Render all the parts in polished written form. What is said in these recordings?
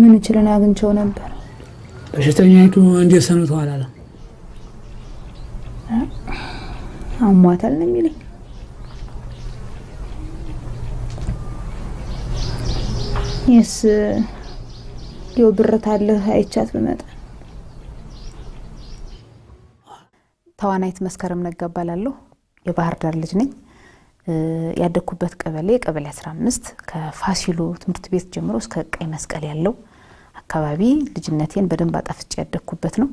ምን ይችላል አግኝቸው ነበር በሽተኛይቱ እንዴት ሰምቷል አለ አሟታል ነው የሚለኝ የስ ብርታለ አይቻት በመጣ ተዋናይት መስከረም ነጋባላለሁ የባህር ዳር ልጅ ነኝ ያደኩበት ቀበሌ 15 ከፋሲሎ ትምህርት ቤት ጀምሮ እስከ ቀይ መስቀል ያለው አካባቢ ልጅነቴን በደንብ አጣፍጬ ያደኩበት ነው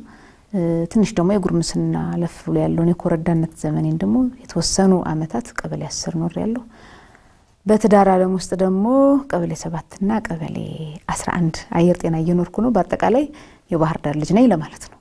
ትንሽ ደግሞ የጉርምስና ለፍ ብሎ ያለው የኮረዳነት ዘመኔን ደግሞ የተወሰኑ አመታት ቀበሌ 10 ኖር ያለው በትዳር ዓለም ውስጥ ደግሞ ቀበሌ 7 እና ቀበሌ 11 አየር ጤና እየኖርኩ ነው በአጠቃላይ የባህር ዳር ልጅ ነኝ ለማለት ነው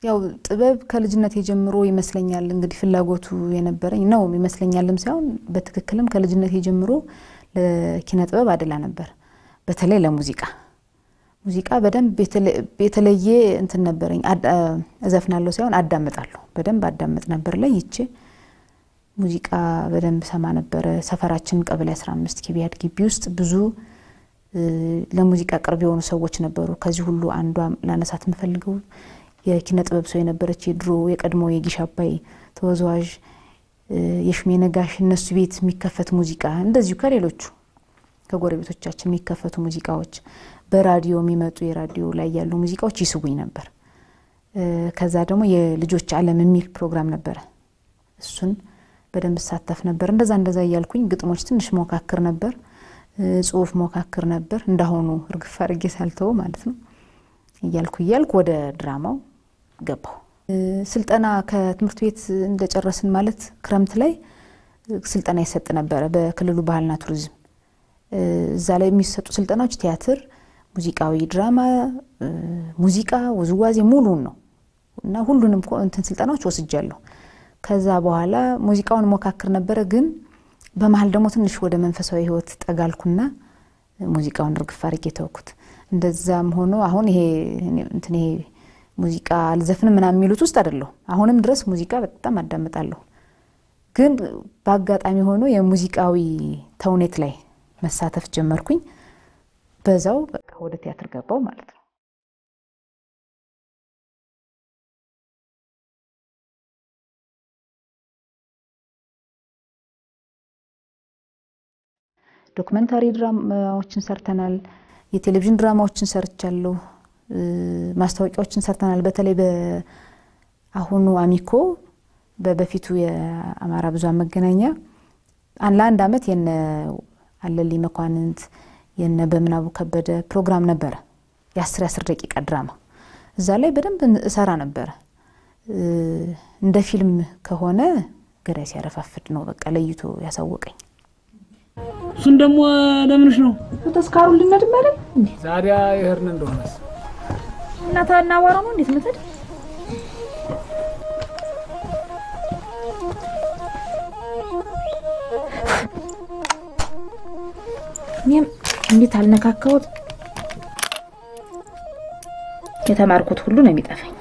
ያው ጥበብ ከልጅነቴ ጀምሮ ይመስለኛል እንግዲህ ፍላጎቱ የነበረኝ ነው ይመስለኛልም ሳይሆን በትክክልም ከልጅነቴ ጀምሮ ለኪነ ጥበብ አደላ ነበር በተለይ ለሙዚቃ ሙዚቃ በደንብ የተለየ እንትን ነበርኝ እዘፍናለሁ ሳይሆን አዳምጣለሁ በደንብ አዳምጥ ነበር ላይ ይቼ ሙዚቃ በደንብ ሰማ ነበር ሰፈራችን ቀበሌ 15 ኪቢያድ ግቢ ውስጥ ብዙ ለሙዚቃ ቅርብ የሆኑ ሰዎች ነበሩ ከዚህ ሁሉ አንዷ ላነሳት ምፈልገው የኪነ ጥበብ ሰው የነበረች የድሮ የቀድሞ የጊሻባይ ተወዛዋዥ የሽሜነጋሽ እነሱ ቤት የሚከፈት ሙዚቃ እንደዚሁ ከሌሎቹ ከጎረቤቶቻችን የሚከፈቱ ሙዚቃዎች በራዲዮ የሚመጡ የራዲዮ ላይ ያሉ ሙዚቃዎች ይስቡኝ ነበር ከዛ ደግሞ የልጆች ዓለም የሚል ፕሮግራም ነበር እሱን በደንብ ሳተፍ ነበር እንደዛ ያልኩኝ ግጥሞች ትንሽ ሞካክር ነበር ጽሁፍ ሞካክር ነበር እንዳሆኑ እርግፍ አርጌ ሳልተው ማለት ነው ይያልኩ ወደ ድራማው ገባው ስልጠና ከትምህርት ቤት እንደጨረስን ማለት ክረምት ላይ ስልጠና ይሰጥ ነበር በክልሉ ባህልና ቱሪዝም እዛ ላይ የሚሰጡ ስልጠናዎች ቲያትር ሙዚቃዊ ድራማ ሙዚቃ ወዝዋዜ ሙሉን ነው እና ሁሉንም እንትን ስልጠናዎች ወስጃለሁ ከዛ በኋላ ሙዚቃውን ሞካክር ነበር ግን በመሃል ደግሞ ትንሽ ወደ መንፈሳዊ ህይወት ጠጋልኩና ሙዚቃውን እርግፍ አርጌ ተውኩት እንደዛም ሆኖ አሁን ይሄ ሙዚቃ አልዘፍንም ምናምን የሚሉት ውስጥ አይደለም አሁንም ድረስ ሙዚቃ በጣም አዳምጣለሁ ግን በአጋጣሚ ሆኖ የሙዚቃዊ ተውኔት ላይ መሳተፍ ጀመርኩኝ በዛው በቃ ወደ ቲያትር ገባው ማለት ነው ዶክመንታሪ ድራማዎችን ሰርተናል የቴሌቪዥን ድራማዎችን ሰርቻለሁ ማስታወቂያዎችን ሰርተናል በተለይ በአሁኑ አሚኮ በበፊቱ የአማራ ብዙሃን መገናኛ አንድ አመት የነ አለሊ መኳንንት የነ በምናቡ ከበደ ፕሮግራም ነበር የ10 ደቂቃ ድራማ እዛ ላይ በደንብ እሰራ ነበር እንደ ፊልም ከሆነ ገዳይ ሲያረፋፍድ ነው በቃ ለይቶ ያሳወቀኝ እሱን ደግሞ ለምንሽ ነው ተስካሩ ልነድ ማለት ዛሬ ይሄርን እንደሆነስ እናታና ዋራሙ እንዴት መተድ ኒም እንዴት አልነካካውት የተማርኩት ሁሉ ነው የሚጠፋኝ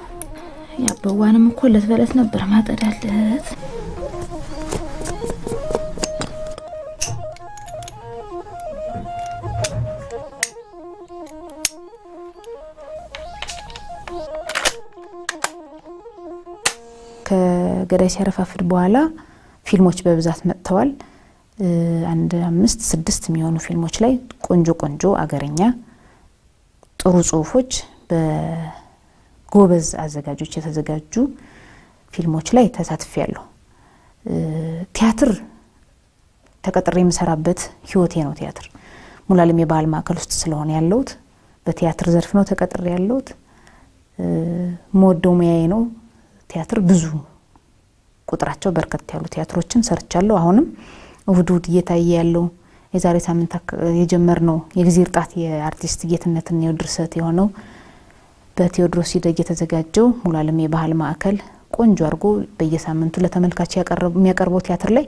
ያበዋንም እኮ ለተበለስ ነበር ማጠዳለት ከገዳይ ሲያረፋፍድ በኋላ ፊልሞች በብዛት መጥተዋል አንድ 5-6 የሚሆኑ ፊልሞች ላይ ቆንጆ አገረኛ ጥሩ ጽሁፎች በጎበዝ አዘጋጆች የተዘጋጁ ፊልሞች ላይ ተሳትፌያለሁ ቲያትር ተቀጥሬ የምሰራበት ህይወቴ ነው ቲያትር ሙላለም የባህል ማዕከል ውስጥ ስለሆነ ያለውት በቲያትር ዘርፍ ነው ተቀጥሬ ያለውት ሞዶሚያዬ ነው ቲያትር ብዙ ቁጥራቸው በርከት ያሉ ቲያትሮችን ሰርቻለሁ አሁንም እሁድ እየታየ ያለው የዛሬ ሳምንት የጀመርነው የግዚር ጣት የአርቲስት ጌትነትን የድርሰት የሆነው በቴዎድሮስ ይደግ የተዘጋጀው ሙላለም የባህል ማዕከል ቆንጆ አርጎ በየሳምንቱ ለተመልካች የሚያቀርበው ቲያትር ላይ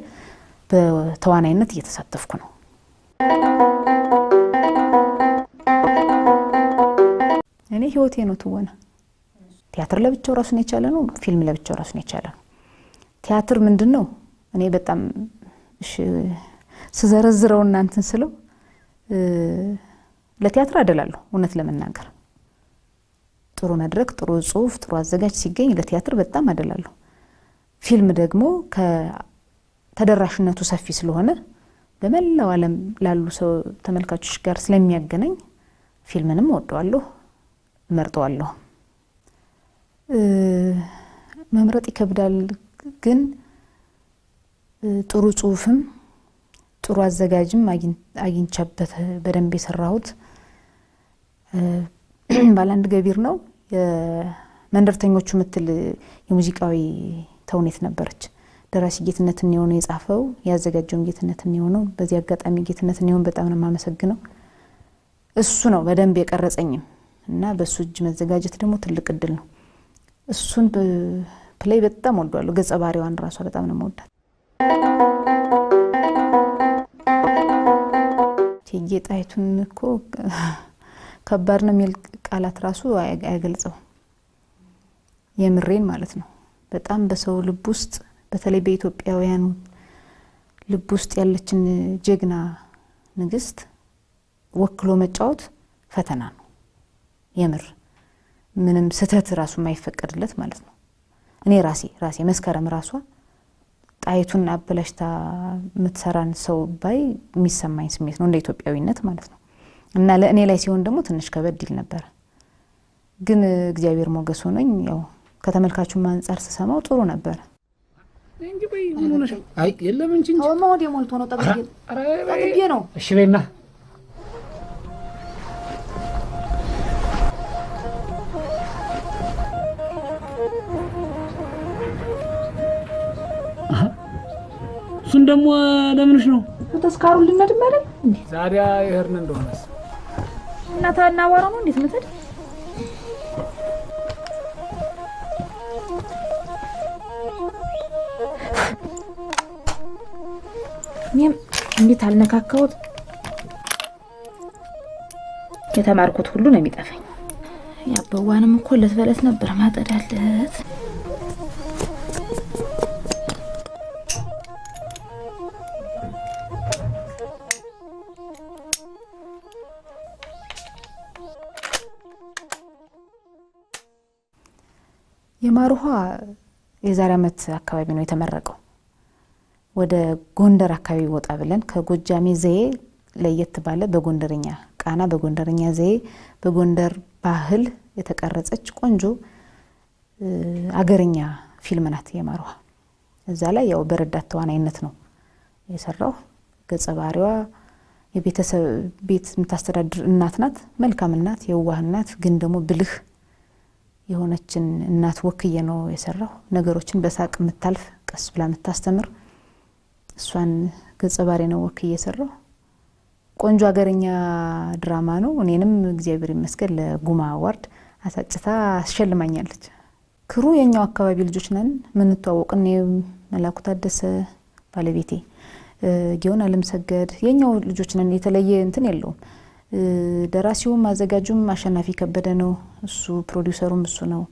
በተዋናይነት እየተሳተፍኩ ነው እኔ ህይወቴ ነው ትወና ቲያትር ለብቻው ራሱን የቻለ ነው ፊልም ለብቻው ራሱን የቻለ ነው ቲያትር ምንድነው እኔ በጣም ስዘረዝረው እናንተን ስለው ለቲያትር አደላለሁ እውነት ለመናገር ጥሩ መድረክ ጥሩ ጽሁፍ ጥሩ አዘጋጅ ሲገኝ ለቲያትር በጣም አደላለሁ ፊልም ደግሞ ከተደራሽነቱ ሰፊ ስለሆነ በመላው ዓለም ላሉ ሰው ተመልካቾች ጋር ስለሚያገናኝ ፊልምንም ወደዋለሁ መርጠዋለሁ መምረጥ ይከብዳል ግን ጥሩ ጽሁፍም ጥሩ አዘጋጅም አግኝቻበት በደንብ የሰራሁት ባላንድ ገቢር ነው የመንደርተኞቹ ምትል የሙዚቃዊ ተውኔት ነበረች ደራሲ ጌትነትን የሆነ የጻፈው ያዘጋጀው ጌትነትን የሆነው በዚህ አጋጣሚ ጌትነትን የሆነ በጣም ነው ማመሰግነው እሱ ነው በደንብ የቀረጸኝም እና በሱ እጅ መዘጋጀት ደግሞ ትልቅ እድል ነው እሱን ፕሌይ በጣም ወደዋለሁ ገጸ ባህሪዋን ራሷ በጣም ነው የምወዳት ጌጣይቱን እኮ ከባድ ነው የሚል ቃላት ራሱ አይገልጸው የምሬን ማለት ነው በጣም በሰው ልብ ውስጥ በተለይ በኢትዮጵያውያን ልብ ውስጥ ያለችን ጀግና ንግስት ወክሎ መጫወት ፈተና ነው የምር ምንም ስተት ራሱ ማይፈቀድለት ማለት ነው እኔ ራሴ መስከረም ራሷ ጣይቱን አበላሽታ ምትሰራን ሰው ባይ የሚሰማኝ ስሜት ነው እንደ ኢትዮጵያዊነት ማለት ነው እና ለእኔ ላይ ሲሆን ደግሞ ትንሽ ከበድ ይል ነበር ግን እግዚአብሔር ሞገስ ሆነኝ ያው ከተመልካቹ ማንጻር ተሰማው ጥሩ ነበር እንጂ በይ ምን ሆነሽ አይ የለም እንጂ ወማው ደሞልቶ ነው ጠግቤ ነው እሺ በይና እሱን ደግሞ ለምንሽ ነው ተስካሩን ልነድም አይደል እንዴ ዛሬ ይሄርን እንደሆነስ እናታና ወራ ነው እንዴት መተድ ምን እንዴት አልነካካውት ከተማርኩት ሁሉ ነው የሚጠፋኝ ያበዋንም እኮ ለተበለት ነበር ማጠዳለት የማሩሃ የዛሬ አመት አካባቢ ነው የተመረቀው ወደ ጎንደር አካባቢ ወጣ ብለን ከጎጃሜ ዘዬ ለየት ባለ በጎንደርኛ ቃና በጎንደርኛ ዘዬ በጎንደር ባህል የተቀረጸች ቆንጆ አገርኛ ፊልም ናት የማሩሃ እዛ ላይ ያው በረዳት ተዋናይነት ነው የሰራው ገጸ ባህሪዋ የቤተሰብ ቤት ምታስተዳድር እናት ናት መልካም እናት የዋህ እናት ግን ደግሞ ብልህ የሆነችን እናት ወክዬ ነው የሰራው ነገሮችን በሳቅ ምታልፍ ቀስ ብላ ምታስተምር እሷን ገጸ ባህሪ ነው ወክዬ የሰራው ቆንጆ አገርኛ ድራማ ነው እኔንም እግዚአብሔር ይመስገን ለጉማ አዋርድ አሳጭታ አስሸልማኛለች ክሩ የኛው አካባቢ ልጆች ነን ምን ተዋወቅን መላኩ ታደሰ ባለቤቴ ጊዮን አለምሰገድ የኛው ልጆች ነን የተለየ እንትን የለውም ደራሲውም አዘጋጁም አሸናፊ ከበደ ነው እሱ ፕሮዲዩሰሩም እሱ ነው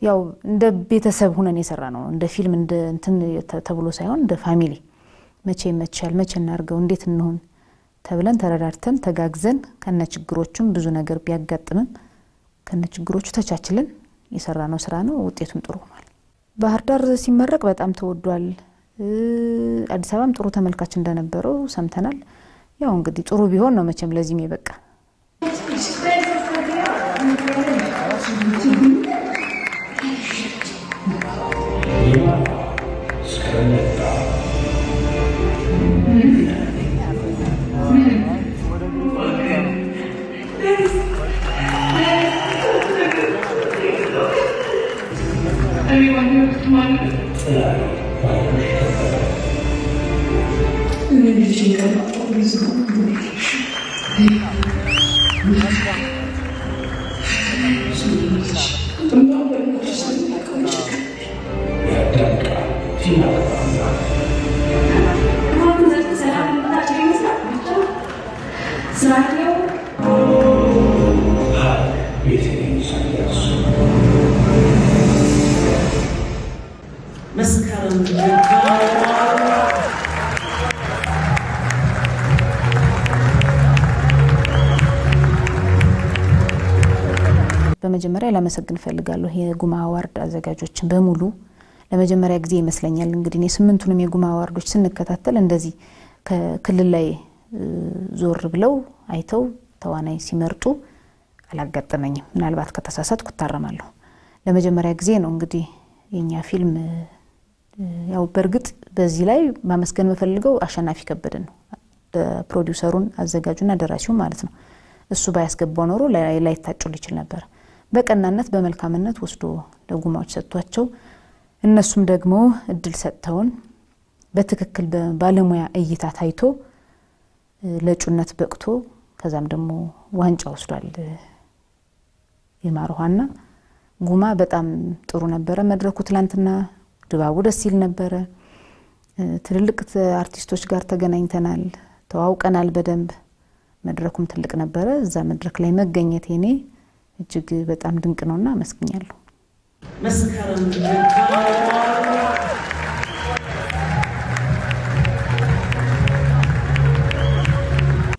ያው እንደ ቤተሰብ ሆነን የሰራ ነው እንደ ፊልም እንደ እንትን ተብሎ ሳይሆን እንደ ፋሚሊ መቼ መቻል መቼ እናርገው እንዴት እንሆን ተብለን ተረዳርተን ተጋግዘን ከነችግሮቹም ብዙ ነገር ቢያጋጥምም ከነችግሮቹ ተቻችለን የሰራነው ስራ ነው ውጤቱም ጥሩ ሆኗል ባህር ዳር ሲመረቅ በጣም ተወዷል አዲስ አበባም ጥሩ ተመልካች እንደነበረው ሰምተናል ያው እንግዲህ ጥሩ ቢሆን ነው መቼም ለዚህም ይበቃ Hi, በመጀመሪያ ለማመስገን ፈልጋለሁ የጉማ አዋርድ አዘጋጆችን በሙሉ ለመጀመሪያ ጊዜ ይመስለኛል እንግዲህ እኔ 8ቱንም የጉማ አዋርዶች ስንከታተል እንደዚህ ከክልል ላይ ዞር ብለው አይተው ተዋናይ ሲመርጡ አላጋጠመኝም ምናልባት ከተሳሳትኩ ታረማለሁ ለመጀመሪያ ጊዜ ነው እንግዲህ የኛ ፊልም ያው በርግጥ በዚህ ላይ ማመስገን መፈልገው አሸናፊ ከበደ ነው ፕሮዲዩሰሩን አዘጋጁና ደራሲው ማለት ነው እሱ ባያስገባው ኖሮ ላይ ታጭል ይችላል ነበር በቀናነት በመልካምነት ወስዶ ለጉማዎች ሰጥቷቸው እነሱም ደግሞ እድል ሰጥተውን በትክክል በባለሙያ እይታ ታይቶ ለጩነት በቅቶ ከዛም ደግሞ ዋንጫ ወስዷል የማርዋና ጉማ በጣም ጥሩ ነበር መድረኩ ትላንትና ድባቡ ደስ ይል ነበር ትልልቅ አርቲስቶች ጋር ተገናኝተናል ተዋውቀናል በደንብ መድረኩም ትልቅ ነበር እዛ መድረክ ላይ መገኘት የኔ እጅግ በጣም ድንቅ ነውና መስግኛለሁ መስከረም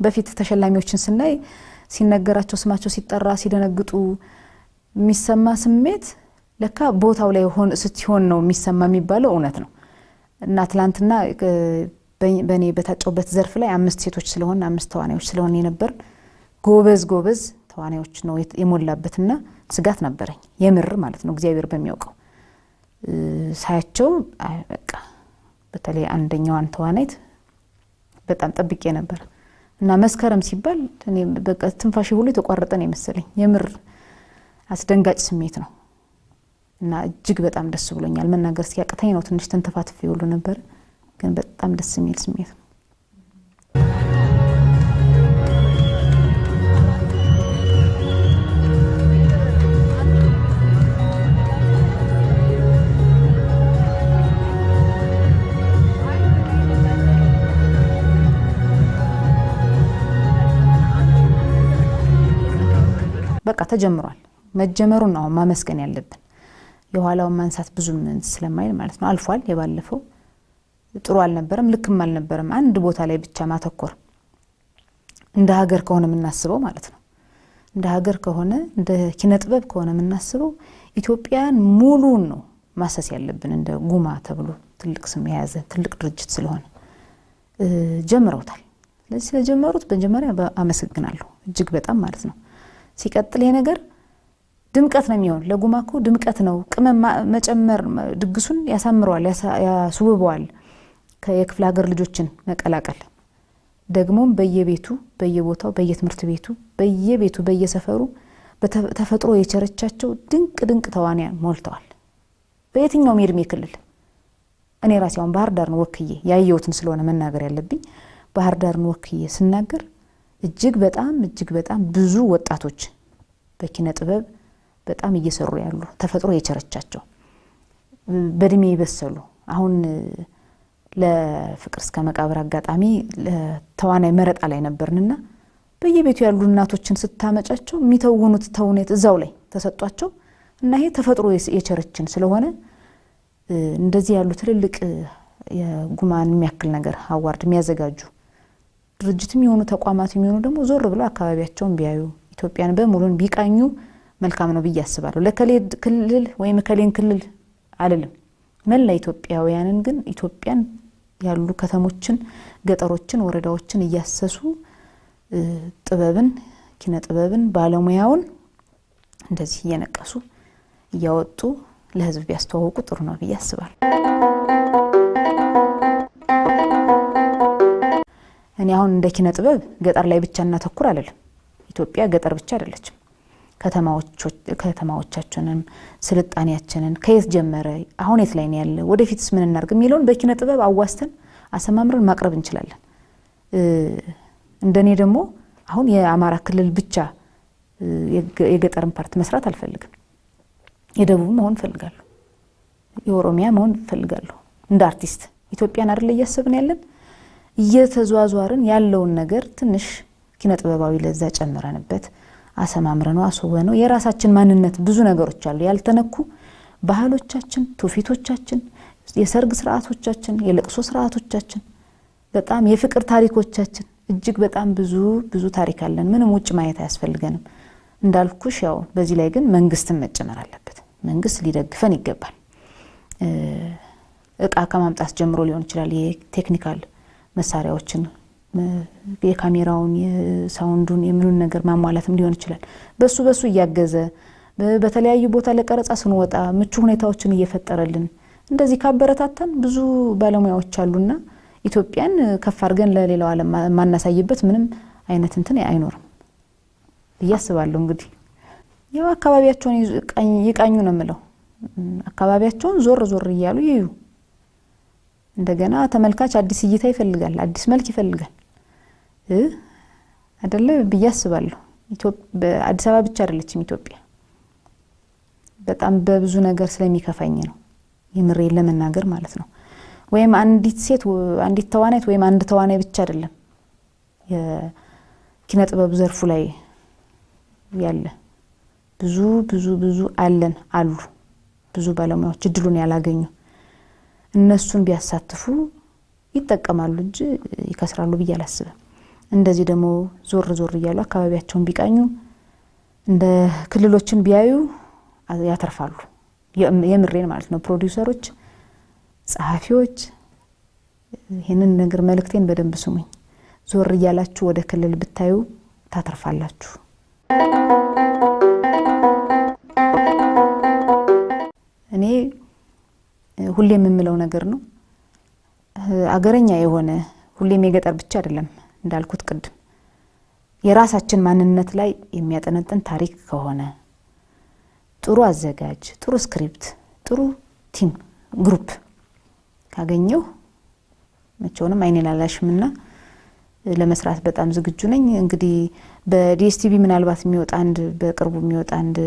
በፊት ተሸላሚዎችን ስናይ ሲነገራቸው ስማቸው ሲጠራ ሲደነግጡ የሚሰማ ስሜት ለካ ቦታው ላይ ስትሆን ነው የሚሰማ የሚባለው እውነት ነው እና ትላንትና በኔ በታጨውበት ዘርፍ ላይ 5 ሴቶች ስለሆነ 5 ተዋናዮች ስለሆነ የነበር ጎበዝ ተዋናዮች ነው የሞላበትና ስጋት ነበረኝ የምር ማለት ነው እግዚአብሔር በሚያውቀው ሳያቸው በቃ በተለይ አንደኛዋን ተዋናይት በጣም ጠብቄ ነበር እና መስከረም ሲባል እኔ በቃ ትንፋሽ ሁሉ ተቋረጠ ነው መሰለኝ የምር አስደንጋጭ ስሜት ነው እና እጅግ በጣም ደስ ብሎኛል መናገር ሲያቀተኝ ነው ትንሽ ተንተፋትፍ ይውሉ ነበር ግን በጣም ደስ የሚል ስሜት ነው በቃ ተጀምሯል መጀመሩን ነው ማመስገን ያለብን የኋላው ማንሳት ብዙም ስለማይል ማለት ነው አልፏል የባለፈው ጥሩ አልነበረም ልክም አልነበረም አንድ ቦታ ላይ ብቻ ማተኮር እንደ ሀገር ከሆነ ምናስበው ማለት ነው እንደ ሀገር ከሆነ እንደ ኪነጥበብ ከሆነ ምናስበው ኢትዮጵያን ሙሉን ነው ማሰስ ያለብን እንደ ጉማ ተብሎ ትልቅ ስም የያዘ ትልቅ ድርጅት ስለሆነ ጀምረውታል ለዚህ ለጀመሩት በመጀመሪያ አመሰግናለሁ እጅግ በጣም ማለት ነው ሲቀጥል ይሄ ነገር ድምቀት ነው የሚሆን ለጉማኮ ድምቀት ነው ቅመም መጨመር ድግሱን ያሳምረዋል ያስውበዋል ከየክፍለ ሀገር ልጆችን መቀላቀል ደግሞም በየቤቱ በየቦታው በየትምርት ቤቱ በየሰፈሩ በተፈጥሮ የቸረቻቸው ድንቅ ተዋንያን ሞልተዋል በየትኛው የእድሜ ክልል እኔ ራሴውን ባህር ዳርን ወክዬ ያየሁትን ስለሆነ መናገር ያለብኝ ባህር ዳርን ወክዬ ስናገር እጅግ በጣም ብዙ ወጣቶች በኪነ ጥበብ በጣም እየሰሩ ያሉ ተፈጥሮ የቸረቻቸው በእድሜ ይበሰሉ አሁን ለፍቅር እስከ መቃብር አጋጣሚ ለተዋናይ መረጣ ላይ ነበርንና በየቤቱ ያሉ እናቶችን ስታመጫቸው የሚተውኑት ተውኔት እዛው ላይ ተሰጧቸው እና ይሄ ተፈጥሮ የቸረችን ስለሆነ እንደዚህ ያሉ ትልልቅ የጉማን የሚያክል ነገር አዋርድ የሚያዘጋጁ ድርጅትም የሆኑ ተቋማት የሚሆኑ ደግሞ ዞር ብለው አካባቢያቸውን ቢያዩ ኢትዮጵያን በሙሉን ቢቃኙ መልካም ነው በያስባሉ ለከሌ ክልል ወይ መከሌን ክልል አይደለም መላ ኢትዮጵያውያንን ግን ኢትዮጵያን ያሉ ከተሞችን ገጠሮችን ወረዳዎችን እያሰሱ ጥበብን ኪነ ጥበብን ባለሙያውን እንደዚህ እየነቀሱ እያወጡ ለህዝብ ቢያስተዋውቁ ጥሩ ነው በያስባሉ እኔ አሁን እንደ ኪነ ጥበብ ገጠር ላይ ብቻና ተኩር አይደለም ኢትዮጵያ ገጠር ብቻ አይደለችም ከተማዎቻችንን ስልጣኔያችንን ከየት ጀመረ አሁን የት ላይ ነው ያለ ወደፊትስ ምን እናርግ የሚለውን በኪነ ጥበብ አዋስተን አሰማምረን ማቅረብ እንችላለን እንደኔ ደግሞ አሁን የአማራ ክልል ብቻ የገጠርን ፓርት መስራት አልፈልግም የደቡብ መሆን ፈልጋለሁ የኦሮሚያ መሆን ፈልጋለሁ እንደ አርቲስት ኢትዮጵያን አይደል እያሰብን ያለን እየተዟዟርን ያለውን ነገር ትንሽ ኪነ ጥበባዊ ለዛ ጨምረንበት አሰማምረነው አስወበነው የራሳችን ማንነት ብዙ ነገሮች አሉ ያልተነኩ ባህሎቻችን ትውፊቶቻችን የሰርግ ስርዓቶቻችን የለቅሶ ስርዓቶቻችን በጣም የፍቅር ታሪኮቻችን እጅግ በጣም ብዙ ታሪክ አለን ምንም ውጭ ማየት አያስፈልገንም እንዳልኩሽ ያው በዚህ ላይ ግን መንግስት መጨመር አለበት መንግስት ሊደግፈን ይገባል እቃ ከማምጣት ጀምሮ ሊሆን ይችላል የቴክኒካል መሳሪያዎችን የካሜራውን የሳውንዱን የምኑን ነገር ማሟላትም ሊሆን ይችላል በሱ ያገዘ በተለያዩ ቦታ ለቀረጻ ስንወጣ ምቹ ሁኔታዎችን እየፈጠረልን እንደዚህ ካበረታታን ብዙ ባለሙያዎች አሉና ኢትዮጵያን ከፍ አድርገን ለሌላው ዓለም ማናሳይበት ምንም አይነት እንትን አይኖርም ያስባለሁ እንግዲህ ያው አካባቢያቸውን ይቃኙ ነው የምለው አካባቢያቸውን ዞር ይያሉ ይዩ እንደገና ተመልካች አዲስ እይታ ይፈልጋል አዲስ መልክ ይፈልጋል አይደለ በያስባለሁ አዲስ አበባ ብቻ አይደለችም ኢትዮጵያ በጣም በብዙ ነገር ስለሚከፋኝ ነው የምሬ ለመናገር ማለት ነው ወይም አንዲት ሴት አንዲት ተዋናይት ወይም አንድ ተዋናይ ብቻ አይደለም የኪነ ጥበብ ዘርፉ ላይ ያለ ብዙ አሉ ብዙ ባለሙያዎች እድሉን ያላገኙ እነሱን ቢያሳትፉ ይተቀማሉ እንጂ ይከስራሉ በያላስበ እንደዚህ ደግሞ ዞር ይያሉ አካባቢያቸውን ቢቃኙ እንደ ክልሎችን ቢያዩ ያተርፋሉ የምሬን ማለት ነው ፕሮዲዩሰሮች ጸሐፊዎች ይሄንን ነገር መልእክቴን በደንብ ስሙኝ ዞር ይያላችሁ ወደ ክልል ብታዩ ታተርፋላችሁ እኔ ሁሌም የምለው ነገር ነው አገረኛ የሆነ ሁሌም የገጠር ብቻ አይደለም እንዳልኩት ቅድም የራሳችን ማንነት ላይ የሚያጠነጥን ታሪክ ከሆነ ጥሩ አዘጋጅ ጥሩ ስክሪፕት ጥሩ ቲም ግሩፕ ካገኘው መቼውንም አይኔን አላሽምና ለመስራት በጣም ዝግጁ ነኝ እንግዲህ በዲኤስቲቪ ምናልባት የሚወጣ አንድ በቅርቡ የሚወጣ አንድ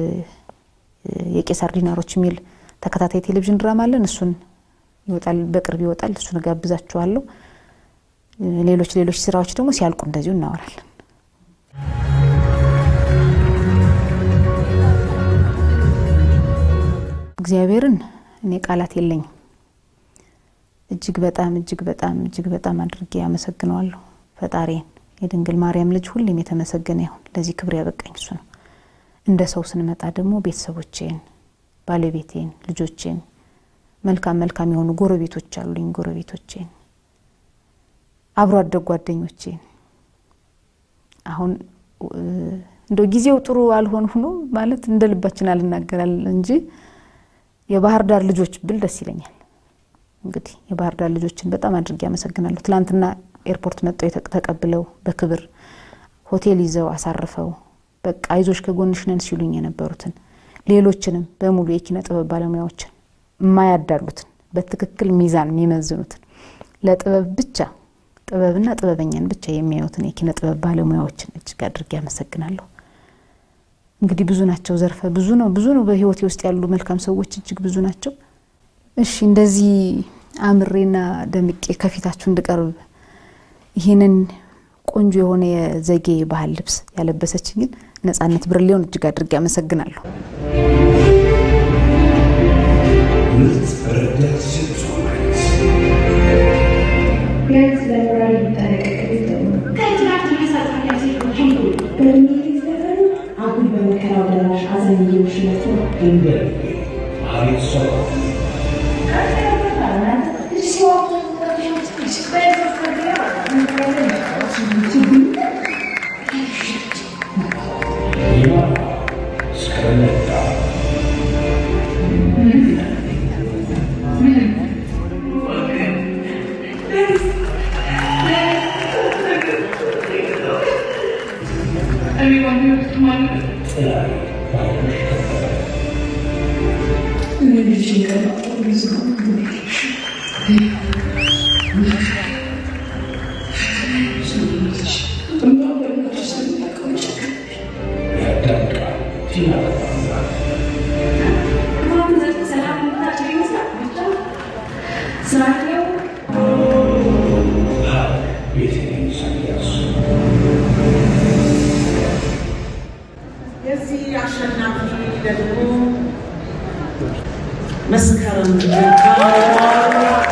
የቄሳር ዲናሮች ሚል ተከታታይ ቴሌቪዥን ድራማ አለን እሱን ይወጣል በቅርብ ይወጣል እሱን ጋብዛችኋለሁ ሌሎች ስራዎች ደግሞ ሲያልቁ እንደዚሁ እናወራለን እግዚአብሔርን እኔ ቃላት የለኝም እጅግ በጣም አድርጌ አመሰግናለሁ ፈጣሪን የድንግል ማርያም ልጅ ሁሌም የተመሰገነ ይሁን ለዚህ ክብር ያበቃኝ እሱ ነው እንደ ሰው ስንመጣ ደግሞ ቤተሰቦቼን ባለቤቴን ልጆቼን መልካም የሆኑ ጎረቤቶች አሉኝ ጎረቤቶቼን አብሮ አደግ ጓደኞቼን አሁን እንደው ጊዜው ጥሩ አልሆን ሆኖ ማለት እንደልባችን አልናገራል እንጂ የባህር ዳር ልጆች ብል ደስ ይለኛል እንግዲህ የባህር ዳር ልጆችን በጣም አድርጌ አመሰግናለሁ ትላንትና ኤርፖርት መጥተው ተቀብለው በክብር ሆቴል ይዘው አሳርፈው በቃ አይዞሽ ከጎንሽ ነን ሲሉኝ የነበሩትን ሌሎችንም በሙሉ የኪነ ጥበብ ባለሙያዎችን ማያዳሉትን በትክክል ሚዛን የሚመዝኑትን ለጥበብ ብቻ ጥበብና ጥበበኛን ብቻ የሚያዩትን የኪነ ጥበብ ባለሙያዎችን እጅግ አድርጌ አመሰግናለሁ እንግዲህ ብዙ ናቸው ዘርፈ ብዙ ነው በህይወቴ ውስጥ ያሉ መልካም ሰዎች እጅግ ብዙ ናቸው እሺ እንደዚህ አምሬና ደምቄ ከፊታችሁ እንድቀርብ ይሄንን ቆንጆ የሆነ የዘጌ ባህል ልብስ ያለበሰችኝ ነጻነት ብርሌውን እጅግ አድርጌ አመሰግናለሁ مسكرا